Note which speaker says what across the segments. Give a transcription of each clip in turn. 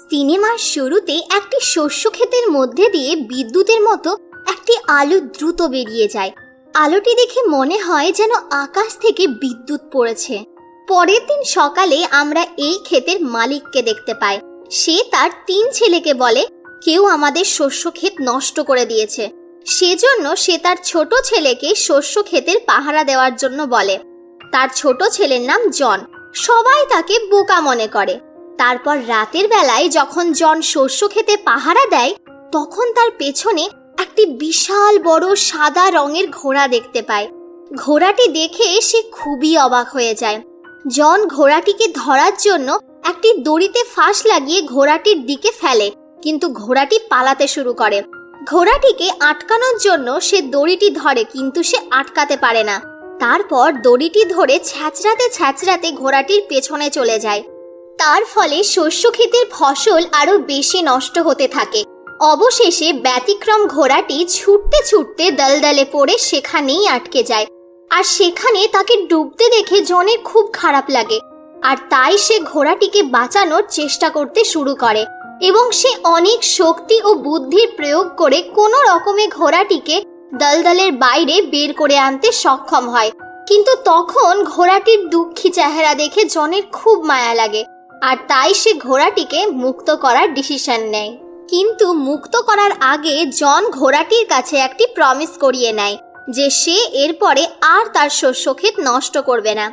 Speaker 1: সিনেমার শুরুতে একটি শস্য ক্ষেতের মধ্যে দিয়ে বিদ্যুতের মতো একটি আলো দ্রুত বেরিয়ে যায়। আলোটি দেখে মনে হয় যেন আকাশ থেকে বিদ্যুৎ পড়েছে। পরের দিন সকালে আমরা এই ক্ষেতের মালিককে দেখতে পাই। সে তার 3 ছেলেকে বলে, কেউ আমাদের শস্য ক্ষেত নষ্ট করে দিয়েছে। সেজন্য সে তার ছোট ছেলেকে শস্য ক্ষেতের পাহারা দেওয়ার জন্য বলে। তার ছোট ছেলের নাম জন। সবাই তাকে বোকা মনে করে। তারপর রাতের বেলায় যখন জন শস্য ক্ষেতে পাহারা দেয়, তখন তার পেছনে একটি বিশাল বড় সাদা রঙের ঘোড়া দেখতে পায়। ঘোড়াটি দেখে সে খুবই অবাক হয়ে যায়। জন ঘোড়াটিকে ধরার জন্য একটি দড়িতে ফাঁস লাগিয়ে ঘোড়াটির দিকে ফেলে, কিন্তু ঘোড়াটি পালাতে শুরু করে। ঘোড়াটিকে আটকানোর জন্য সে দড়িটি ধরে, কিন্তু সে আটকাতে পারে না। তারপর দড়িটি ধরে ছ্যাঁচড়াতে ছ্যাঁচড়াতে ঘোড়াটির পেছনে চলে যায়। তার ফলে শস্য ক্ষেতের ফসল আরো বেশি নষ্ট হতে থাকে। অবশেষে ব্যতিক্রম ঘোড়াটি ছুটতে ছুটতে দলদলে পড়ে সেখানেই আটকে যায়। আর সেখানে তাকে ডুবতে দেখে জনের খুব খারাপ লাগে। আর তাই সে ঘোড়াটিকে বাঁচানোর চেষ্টা করতে শুরু করে এবং সে অনেক শক্তি ও বুদ্ধির প্রয়োগ করে কোনো রকমে ঘোড়াটিকে দলদলের বাইরে বের করে আনতে সক্ষম হয়। কিন্তু তখন ঘোড়াটির দুঃখী চেহারা দেখে জনের খুব মায়া লাগে। আর তাই সে ঘোড়াটিকে মুক্ত করার ডিসিশন নেয়। কিন্তু মুক্ত করার আগে জন ঘোড়াটির কাছে একটি প্রমিস করিয়ে নেয় যে সে এরপরে আর তার শস্য ক্ষেত নষ্ট করবে না।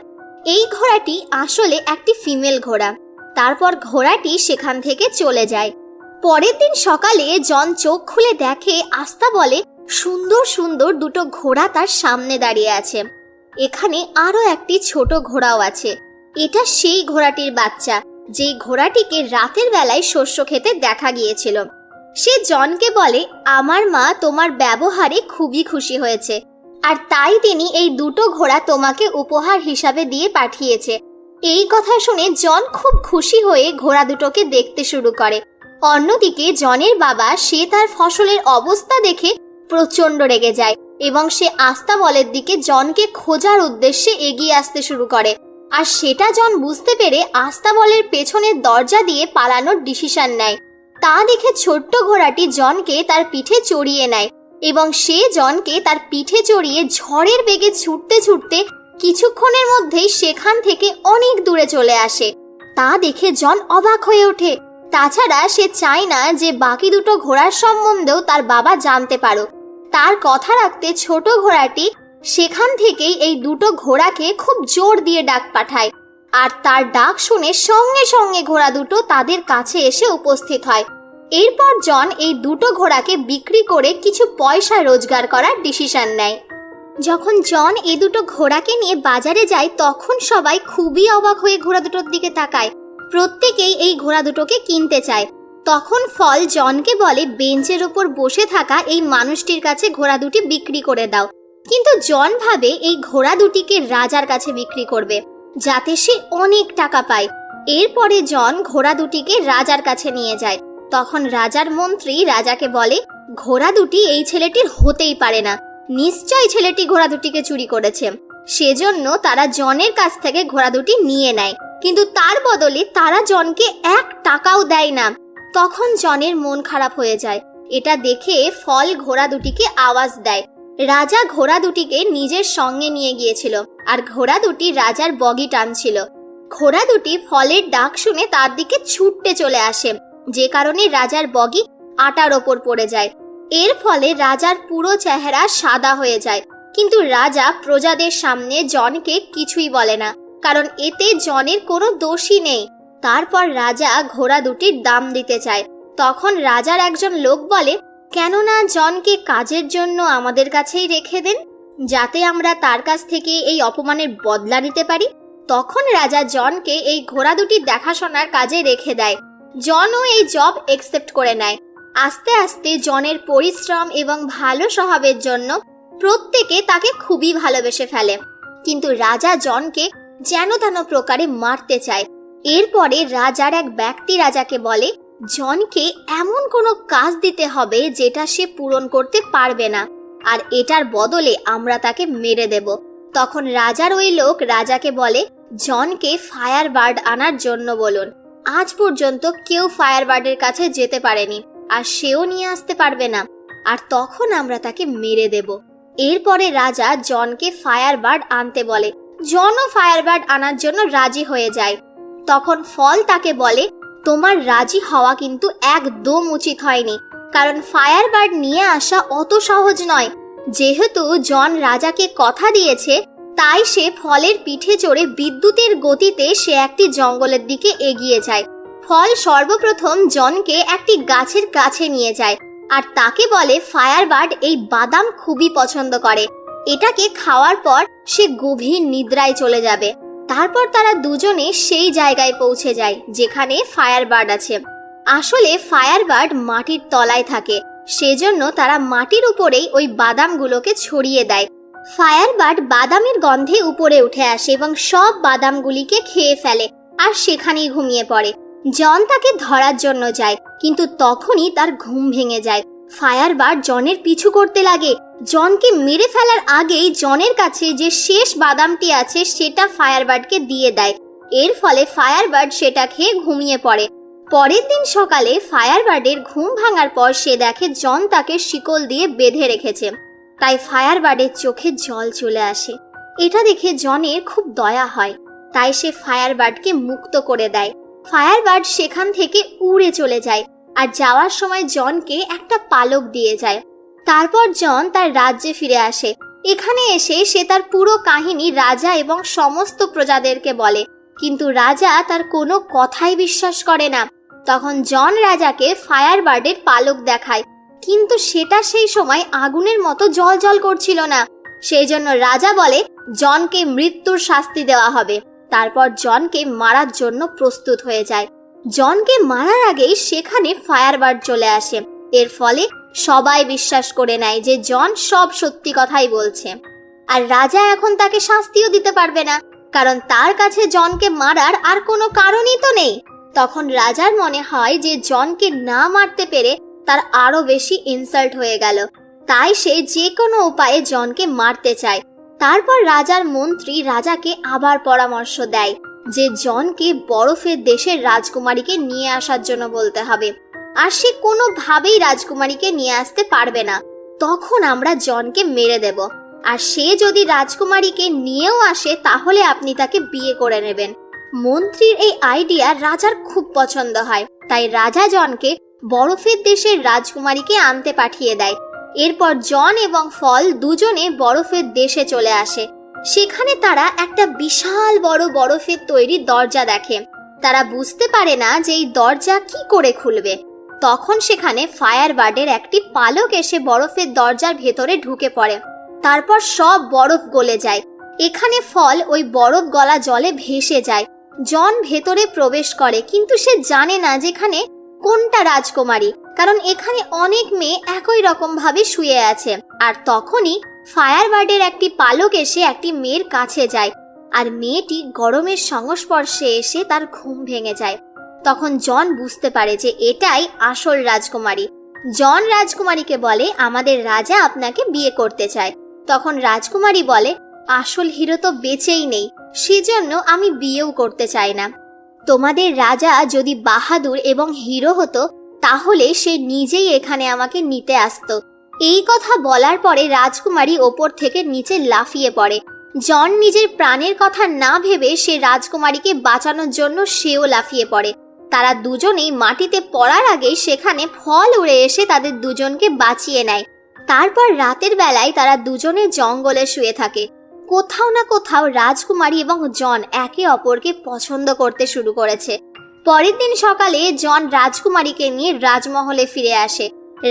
Speaker 1: এই ঘোড়াটি আসলে একটি ফিমেল ঘোড়া। তারপর ঘোড়াটি সেখান থেকে চলে যায়। পরের দিন সকালে জন চোখ খুলে দেখে আস্থা বলে সুন্দর সুন্দর দুটো ঘোড়া তার সামনে দাঁড়িয়ে আছে। এখানে আরো একটি ছোট ঘোড়াও আছে। এটা সেই ঘোড়াটির বাচ্চা, যেই ঘোড়াটিকে রাতের বেলায় শস্য খেতে দেখা গিয়েছিল। সে জনকে বলে, আমার মা তোমার ব্যবহারে খুবই খুশি হয়েছে, আর তাই তিনি এই দুটো ঘোড়া তোমাকে উপহার হিসাবে দিয়ে পাঠিয়েছে। এই কথা শুনে জন খুব খুশি হয়ে ঘোড়া দুটোকে দেখতে শুরু করে। অন্যদিকে জনের বাবা, সে তার ফসলের অবস্থা দেখে প্রচন্ড রেগে যায় এবং সে আস্তাবলের দিকে জনকে খোঁজার উদ্দেশ্যে এগিয়ে আসতে শুরু করে। আর সেটা জন বুঝতে পেরে আস্তাবলের পেছনের দরজা দিয়ে পালানোর ডিসিশন নেয়। তা দেখে ছোট্ট ঘোড়াটি জনকে তার পিঠে চড়িয়ে নেয় এবং সে জনকে তার পিঠে চড়িয়ে ঝড়ের বেগে ছুটতে ছুটতে কিছুক্ষণের মধ্যেই সেখান থেকে অনেক দূরে চলে আসে। তা দেখে জন অবাক হয়ে ওঠে। তাছাড়া সে চায় না যে বাকি দুটো ঘোড়ার সম্বন্ধেও তার বাবা জানতে পারুক। তার কথা রাখতে ছোট ঘোড়াটি সেখান থেকেই এই দুটো ঘোড়াকে খুব জোর দিয়ে ডাক পাঠায়। আর তার ডাক শুনে সঙ্গে সঙ্গে ঘোড়া দুটো তাদের কাছে এসে উপস্থিত হয়। এরপর জন এই দুটো ঘোড়াকে বিক্রি করে কিছু পয়সা রোজগার করার ডিসিশন নেয়। যখন জন এই দুটো ঘোড়াকে নিয়ে বাজারে যায়, তখন সবাই খুবই অবাক হয়ে ঘোড়া দুটোর দিকে তাকায়। প্রত্যেকেই এই ঘোড়া দুটোকে কিনতে চায়। তখন ফল জনকে বলে, বেঞ্চের ওপর বসে থাকা এই মানুষটির কাছে ঘোড়া দুটি বিক্রি করে দাও। কিন্তু জন ভাবে এই ঘোড়া দুটিকে রাজার কাছে বিক্রি করবে, যাতে সে অনেক টাকা পায়। এরপরে জন ঘোড়া দুটিকে রাজার কাছে নিয়ে যায়। তখন রাজার মন্ত্রী রাজাকে বলে, ঘোড়া দুটি এই ছেলেটির হতেই পারে না, নিশ্চয়ই ছেলেটি ঘোড়া দুটিকে চুরি করেছে। সেজন্য তারা জনের কাছ থেকে ঘোড়া দুটি নিয়ে নেয়, কিন্তু তার বদলে তারা জনকে 1 টাকাও দেয় না। তখন জনের মন খারাপ হয়ে যায়। এটা দেখে ফল ঘোড়া দুটিকে আওয়াজ দেয়। রাজা ঘোড়া দুটিকে নিজের সঙ্গে নিয়ে গিয়েছিল, আর ঘোড়া দুটি রাজার বগি টানছিল। ঘোড়া দুটি ফলের ডাক শুনে তার দিকে ছুটতে চলে আসে, যে কারণে রাজার বগি আটার ওপর পড়ে যায়। এর ফলে রাজার পুরো চেহারা সাদা হয়ে যায়। কিন্তু রাজা প্রজাদের সামনে জনকে কিছুই বলে না, কারণ এতে জনের কোনো দোষই নেই। তারপর রাজা ঘোড়া দুটির দাম দিতে চায়। তখন রাজার একজন লোক বলে, কেননা জনকে কাজের জন্য আমাদের কাছেই রেখে দেন, যাতে আমরা তার কাছ থেকে এই অপমানের বদলা নিতে পারি। তখন রাজা জনকে এই ঘোড়া দুটি দেখাশোনার কাজে রেখে দেয়। জনও এই জব একসেপ্ট করে নেয়। আস্তে আস্তে জনের পরিশ্রম এবং ভালো স্বভাবের জন্য প্রত্যেকে তাকে খুবই ভালোবেসে ফেলে। কিন্তু রাজা জনকে যেন তেন প্রকারে মারতে চায়। এরপরে রাজার এক ব্যক্তি রাজাকে বলে, জনকে এমন কোনো কাজ দিতে হবে যেটা সে পূরণ করতে পারবে না, আর এটার বদলে আমরা তাকে মেরে দেব। তখন রাজার ওই লোক রাজাকে বলে, জনকে ফায়ার বার্ড আনার জন্য বলুন। আজ পর্যন্ত কেউ ফায়ারবার্ডের কাছে যেতে পারেনি, আর সেও নিয়ে আসতে পারবে না। আর তখন আমরা তাকে মেরে দেব। এরপরে রাজা জনকে ফায়ারবার্ড আনতে বলে। জনও ফায়ারবার্ড আনার জন্য রাজি হয়ে যায়। তখন ফল তাকে বলে, তোমার রাজি হওয়া কিন্তু একদম উচিত হয়নি, কারণ ফায়ারবার্ড নিয়ে আসা অত সহজ নয়। যেহেতু জন রাজাকে কথা দিয়েছে, তাই সে ফলের পিঠে চড়ে বিদ্যুতের গতিতে সে একটি জঙ্গলের দিকে এগিয়ে যায়। ফল সর্বপ্রথম জনকে একটি গাছের কাছে নিয়ে যায় আর তাকে বলে ফায়ারবার্ড এই বাদাম খুবই পছন্দ করে, এটাকে খাওয়ার পর সে গভীর নিদ্রায় চলে যাবে। তারপর তারা দুজনে সেই জায়গায় পৌঁছে যায় যেখানে ফায়ারবার্ড আছে। আসলে ফায়ারবার্ড মাটির তলায় থাকে, সেজন্য তারা মাটির উপরেই ওই বাদামগুলোকে ছড়িয়ে দেয়। ফায়ারবার্ড বাদামের গন্ধে উপরে উঠে আসে এবং সব বাদামগুলিকে খেয়ে ফেলে আর সেখানেই ঘুমিয়ে পড়ে। জন তাকে ধরার জন্য যায়, কিন্তু তখনই তার ঘুম ভেঙে যায়। ফায়ারবার্ড জনের পিছু করতে লাগে। জনকে মেরে ফেলার আগেই জনের কাছে যে শেষ বাদামটি আছে সেটা ফায়ারবার্ডকে দিয়ে দেয়। এর ফলে ফায়ারবার্ড সেটা খেয়ে ঘুমিয়ে পড়ে। পরের দিন সকালে ফায়ারবার্ডের ঘুম ভাঙার পর সে দেখে জন তাকে শিকল দিয়ে বেঁধে রেখেছে। তাই ফায়ারবার্ডের চোখে জল চলে আসে। এটা দেখে জনের খুব দয়া হয়, তাই সে ফায়ারবার্ডকে মুক্ত করে দেয়। ফায়ারবার্ড সেখান থেকে উড়ে চলে যায় আর যাওয়ার সময় জনকে একটা পালক দিয়ে যায়। তারপর জন তার রাজ্যে ফিরে আসে। এখানে এসে সে তার পুরো কাহিনী রাজা এবং সমস্ত প্রজাদেরকে বলে, কিন্তু রাজা তার কোনো কথাই বিশ্বাস করে না। তখন জন রাজাকে ফায়ারবার্ডের পালক দেখায়, কিন্তু সেটা সেই সময় আগুনের মতো জ্বলজ্বল করছিল না। সেই জন্য রাজা বলে জনকে মৃত্যুর শাস্তি দেওয়া হবে। তারপর জনকে মারার জন্য প্রস্তুত হয়ে যায়। জনকে মারার আগেই সেখানে ফায়ারবার্ড চলে আসে। এর ফলে সবাই বিশ্বাস করে নেয় যে জন সব সত্যি কথাই বলছে। আর রাজা এখন তাকে শাস্তিও দিতে পারবে না, কারণ তার কাছে জনকে মারার আর কোনো কারণই তো নেই। তখন রাজার মনে হয় যে জনকে না মারতে পেরে তার আরো বেশি ইনসাল্ট হয়ে গেল, তাই সে যে কোনো উপায়ে জনকে মারতে চায়। তারপর রাজার মন্ত্রী রাজাকে আবার পরামর্শ দেয় যে জনকে বরফের দেশের রাজকুমারীকে নিয়ে আসার জন্য বলতে হবে, আর সে কোনোভাবেই রাজকুমারীকে নিয়ে আসতে পারবে না। তখন আমরা জনকে মেরে দেব, আর সে যদি রাজকুমারীকে নিয়েও আসে তাহলে আপনি তাকে বিয়ে করে নেবেন। মন্ত্রীর এই আইডিয়া রাজার খুব পছন্দ হয়, তাই রাজা জনকে বরফের দেশের রাজকুমারীকে আনতে পাঠিয়ে দেয়। এরপর জন এবং ফল দুজনে বরফের দেশে চলে আসে। সেখানে তারা একটা বিশাল বড় বরফের তৈরি দরজা দেখে। তারা বুঝতে পারে না যে এই দরজা কি করে খুলবে। তখন সেখানে ফায়ারবার্ডের একটি পালক এসে বরফের দরজার ভেতরে ঢুকে পড়ে। তারপর সব বরফ গলে যায়। এখানে ফল ওই বরফ গলা জলে ভেসে যায়। জন ভেতরে প্রবেশ করে, কিন্তু সে জানে না যেখানে কোনটা রাজকুমারী, কারণ এখানে অনেক মেয়ে একই রকম ভাবে শুয়ে আছে। আর তখনই ফায়ারবার্ডের একটি পালক এসে একটি মেয়ের কাছে যায়, আর মেয়েটি গরমের সংস্পর্শে এসে তার ঘুম ভেঙে যায়। তখন জন বুঝতে পারে যে এটাই আসল রাজকুমারী। জন রাজকুমারীকে বলে, আমাদের রাজা আপনাকে বিয়ে করতে চায়। তখন রাজকুমারী বলে, আসল হিরো তো বেঁচেই নেই, সেজন্য আমি বিয়েও করতে চাই না। তোমাদের রাজা যদি বাহাদুর এবং হিরো হতো তাহলে সে নিজেই এখানে আমাকে নিতে আসতো। এই কথা বলার পরে রাজকুমারী ওপর থেকে নিচে লাফিয়ে পড়ে। জন নিজের প্রাণের কথা না ভেবে সে রাজকুমারীকে বাঁচানোর জন্য সেও লাফিয়ে পড়ে। তারা দুজনেই মাটিতে পড়ার আগেই সেখানে ফল উড়ে এসে তাদের দুজনকে বাঁচিয়ে নেয়। তারপর রাতের বেলায় তারা দুজনে জঙ্গলে শুয়ে থাকে। কোথাও না কোথাও রাজকুমারী এবং জন একে অপরকে পছন্দ করতে শুরু করেছে। পরের দিন সকালে জন রাজকুমারীকে নিয়ে রাজমহলে ফিরে আসে।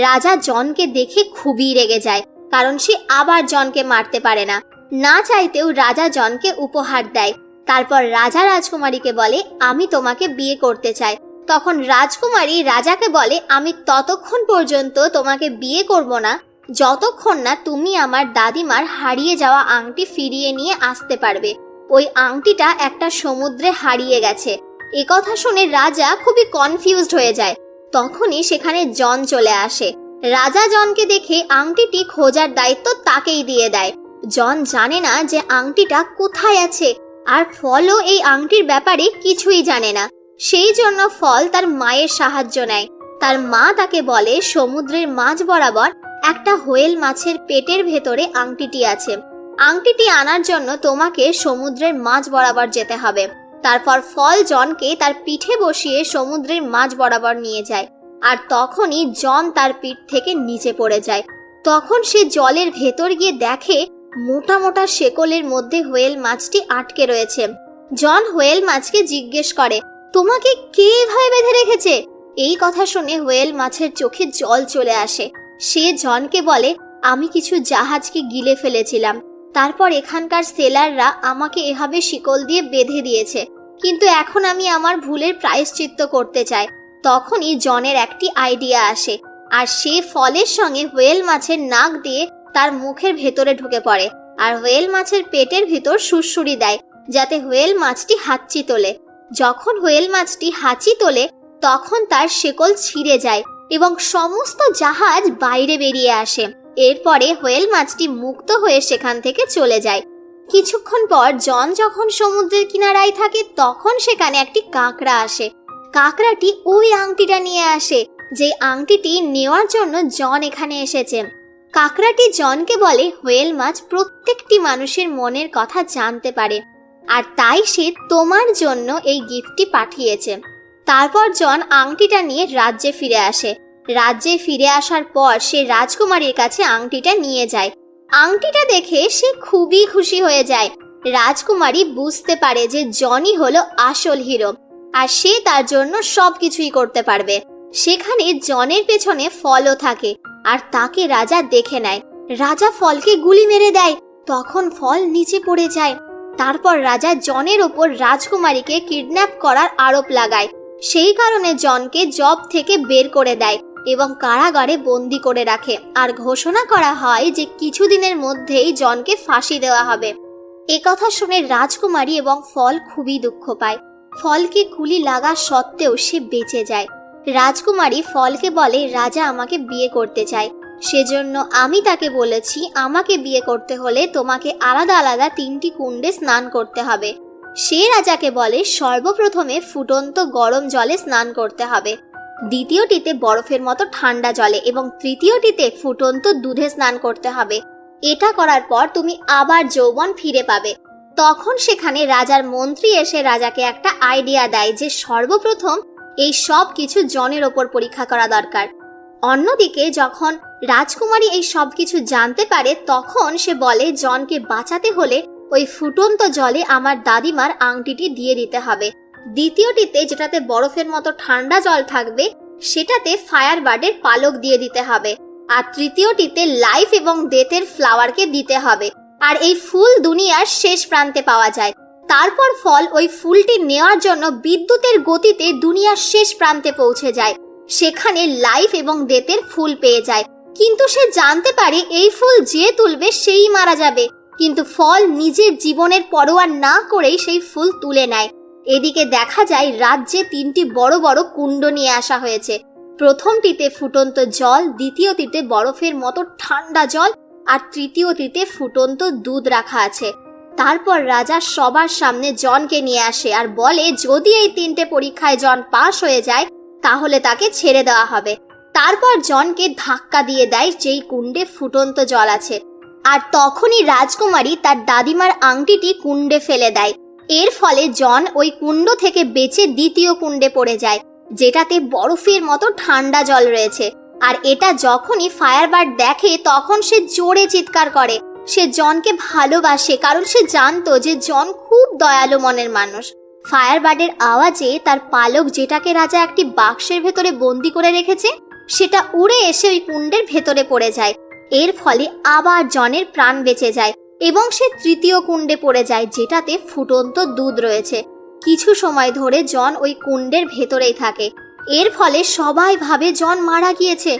Speaker 1: রাজা জনকে দেখে খুবই রেগে যায়, কারণ সে আবার জনকে মারতে পারে না। না চাইতেও রাজা জনকে উপহার দেয়। তারপর রাজা রাজকুমারীকে বলে, আমি তোমাকে বিয়ে করতে চাই। তখন রাজকুমারী রাজাকে বলে, আমি ততক্ষণ পর্যন্ত তোমাকে বিয়ে করব না যতক্ষণ না তুমি আমার দাদিমার হারিয়ে যাওয়া আংটি ফিরিয়ে নিয়ে আসতে পারবে। ওই আংটিটা একটা সমুদ্রে হারিয়ে গেছে। একথা শুনে রাজা খুবই কনফিউজড হয়ে যায়। তখনই সেখানে জন চলে আসে। রাজা জনকে দেখে আংটিটি খোঁজার দায়িত্ব তাকেই দিয়ে দেয়। জন জানে না যে আংটিটা কোথায় আছে, আর ফলও এই আংটির ব্যাপারে কিছুই জানে না। সেই জন্য ফল তার মায়ের সাহায্য নেয়। তার মা তাকে বলে সমুদ্রের মাঝ বরাবর একটা হোয়েল মাছের পেটের ভেতরে আংটিটি আছে। আংটিটি আনার জন্য তোমাকে সমুদ্রের মাঝ বরাবর যেতে হবে। তারপর ফল জনকে তার পিঠে বসিয়ে সমুদ্রের মাঝ বরাবর নিয়ে যায়। আর তখনই জন তার পিঠ থেকে নিচে পড়ে যায়। তখন সে জলের ভেতর গিয়ে দেখে মোটা মোটা শেকলের মধ্যে হোয়েল মাছটি আটকে রয়েছে। জন হোয়েল মাছকে জিজ্ঞেস করে, তোমাকে কে এভাবে বেঁধে রেখেছে? এই কথা শুনে হোয়েল মাছের চোখে জল চলে আসে। সে জনকে বলে, আমি কিছু জাহাজকে গিলে ফেলেছিলাম, তারপর এখানকার সেলাররা আমাকে এভাবে শিকল দিয়ে বেঁধে দিয়েছে, কিন্তু এখন আমি আমার ভুলের প্রায়শ্চিত্ত করতে চাই। তখনই জনের একটি আইডিয়া আসে, আর সে ফলের সঙ্গে হোয়েল মাছের নাক দিয়ে তার মুখের ভেতরে ঢুকে পড়ে আর হোয়েল মাছের পেটের ভিতর সুড়সুড়ি দেয়, যাতে হোয়েল মাছটি হাঁচি তোলে। যখন হোয়েল মাছটি হাঁচি তোলে তখন তার শেকল ছিঁড়ে যায় এবং সমস্ত জাহাজ বাইরে বেরিয়ে আসে। এরপরে হোয়েল মাছটি মুক্ত হয়ে সেখান থেকে চলে যায়। কিছুক্ষণ পর জন যখন সমুদ্রের কিনারায় থাকে তখন সেখানে একটি কাঁকড়া আসে। কাঁকড়াটি ওই আংটিটা নিয়ে আসে, যে আংটিটি নেওয়ার জন্য জন এখানে এসেছে। কাঁকড়াটি জনকে বলে হোয়েল মাছ প্রত্যেকটি মানুষের মনের কথা জানতে পারে, আর তাই সে তোমার জন্য এই গিফটটি পাঠিয়েছে। তারপর জন আংটিটা নিয়ে রাজ্যে ফিরে আসে। রাজ্যে ফিরে আসার পর সে রাজকুমারীর কাছে আংটিটা নিয়ে যায়। আংটিটা দেখে সে খুবই খুশি হয়ে যায়। রাজকুমারী বুঝতে পারে যে জনই হলো আসল হিরো, আর সে তার জন্য সবকিছুই করতে পারবে। সেখানে জনের পেছনে ফলও থাকে, আর তাকে রাজা দেখে নেয়। রাজা ফলকে গুলি মেরে দেয়, তখন ফল নিচে পড়ে যায়। তারপর রাজা জনের ওপর রাজকুমারীকে কিডন্যাপ করার আরোপ লাগায়। সেই কারণে জনকে জব থেকে বের করে দেয় এবং কারাগারে বন্দি করে রাখে, আর ঘোষণা করা হয় যে কিছুদিনের মধ্যেই জনকে ফাঁসি দেওয়া হবে। একথা শুনে রাজকুমারী এবং ফল খুবই দুঃখ পায়। ফলকে গুলি লাগা সত্ত্বেও সে বেঁচে যায়। রাজকুমারী ফলকে বলে, রাজা আমাকে বিয়ে করতে চায়, সেজন্য আমি তাকে বলেছি আমাকে বিয়ে করতে হলে তোমাকে আলাদা আলাদা 3টি কুণ্ডে স্নান করতে হবে। সে রাজাকে বলে সর্বপ্রথমে ফুটন্ত গরম জলে স্নান করতে হবে, দ্বিতীয়টিতে বরফের মতো ঠান্ডা জলে এবং তৃতীয়টিতে ফুটন্ত দুধে স্নান করতে হবে। এটা করার পর তুমি আবার যৌবন ফিরে পাবে। তখন সেখানে রাজার মন্ত্রী এসে রাজাকে একটা আইডিয়া দেয় যে সর্বপ্রথম এই সব কিছু জনের ওপর পরীক্ষা করা দরকার। অন্যদিকে যখন রাজকুমারী এই সব কিছু জানতে পারে তখন সে বলে জনকে বাঁচাতে হলে ওই ফুটন্ত জলে আমার দাদিমার আংটিটি দিয়ে দিতে হবে, দ্বিতীয়টিতে যেটাতে বরফের মতো ঠান্ডা জল থাকবে সেটাতে ফায়ার বার্ডের পালক দিয়ে দিতে হবে, আর তৃতীয়টিতে লাইফ এবং ডেথের ফ্লাওয়ারকে দিতে হবে। আর এই ফুল দুনিয়ার শেষ প্রান্তে পাওয়া যায়। তারপর ফল ওই ফুলটি নেওয়ার জন্য বিদ্যুতের গতিতে দুনিয়ার শেষ প্রান্তে পৌঁছে যায়। সেখানে লাইফ এবং ডেথের ফুল পেয়ে যায়, কিন্তু সে জানতে পারে এই ফুল যে তুলবে সেই মারা যাবে। কিন্তু ফল নিজের জীবনের পরোয়া না করেই সেই ফুল তুলে নেয়। এদিকে দেখা যায় রাজ্যে 3টি বড় বড় কুণ্ড নিয়ে আসা হয়েছে। প্রথমটিতে ফুটন্ত জল, দ্বিতীয়টিতে বরফের মতো ঠান্ডা জল, আর তৃতীয়টিতে ফুটন্ত দুধ রাখা আছে। তারপর রাজা সবার সামনে জনকে নিয়ে আসে আর বলে যদি এই 3টে পরীক্ষায় জন পাশ হয়ে যায় তাহলে তাকে ছেড়ে দেওয়া হবে। তারপর জনকে ধাক্কা দিয়ে দেয় যেই কুণ্ডে ফুটন্ত জল আছে, আর তখনই রাজকুমারী তার দাদিমার আংটিটি কুণ্ডে ফেলে দেয়। এর ফলে জন ওই কুণ্ড থেকে বেঁচে দ্বিতীয় কুণ্ডে পড়ে যায়, যেটাতে বরফের মতো ঠান্ডা জল রয়েছে। আর এটা যখনই ফায়ারবার্ড দেখে তখন সে জোরে চিৎকার করে। সে জনকে ভালোবাসে কারণ সে জানতো যে জন খুব দয়ালু মনের মানুষ। ফায়ারবার্ডের আওয়াজে তার পালক, যেটাকে রাজা একটি বাক্সের ভেতরে বন্দি করে রেখেছে, সেটা উড়ে এসে ওই কুণ্ডের ভেতরে পড়ে যায়। এর ফলে আবার জনের প্রাণ বেঁচে যায় এবং সে তৃতীয় কুণ্ডে পড়ে যায়, যেটাতে ফুটন্ত দুধ রয়েছে। কিছু সময় ধরে জন ওই কুণ্ডের ভেতরেই থাকে। এর ফলে সবাই ভাবে জন মারা গিয়েছে।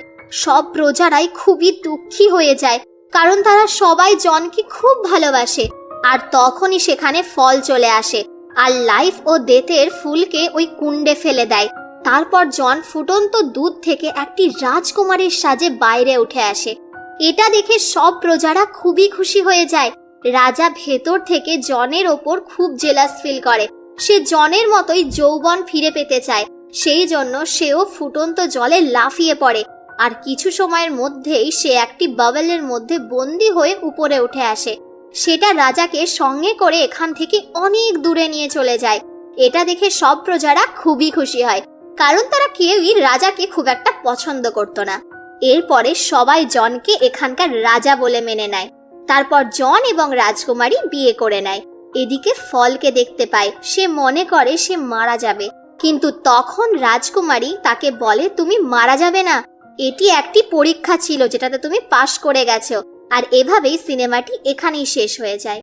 Speaker 1: সব প্রজারাই খুবই দুঃখী হয়ে যায় কারণ তারা সবাই জনকে খুব ভালোবাসে। আর তখনই সেখানে ফল চলে আসে আর লাইফ ও ডেথের ফুলকে ওই কুণ্ডে ফেলে দেয়। তারপর জন ফুটন্ত দুধ থেকে একটি রাজকুমারীর সাজে বাইরে উঠে আসে। এটা দেখে সব প্রজারা খুবই খুশি হয়ে যায়। রাজা ভেতর থেকে জনের ওপর খুব জেলাস ফিল করে। সে জনের মতোই যৌবন ফিরে পেতে চায়। সেই জন্য সেও ফুটন্ত জলে লাফিয়ে পড়ে, আর কিছু সময়ের মধ্যেই সে একটি বাবলের মধ্যে বন্দী হয়ে উপরে উঠে আসে। সেটা রাজাকে সঙ্গে করে এখান থেকে অনেক দূরে নিয়ে চলে যায়। এটা দেখে সব প্রজারা খুবই খুশি হয়, কারণ তারা কেউই রাজাকে খুব একটা পছন্দ করত না। এরপরে সবাই জনকে এখানকার রাজা বলে মেনে নেয়। তারপর জন এবং রাজকুমারী বিয়ে করে নেয়। এদিকে ফলকে দেখতে পায়, সে মনে করে সে মারা যাবে, কিন্তু তখন রাজকুমারী তাকে বলে, তুমি মারা যাবে না, এটি একটি পরীক্ষা ছিল যেটাতে তুমি পাশ করে গেছো। আর এভাবেই সিনেমাটি এখানেই শেষ হয়ে যায়।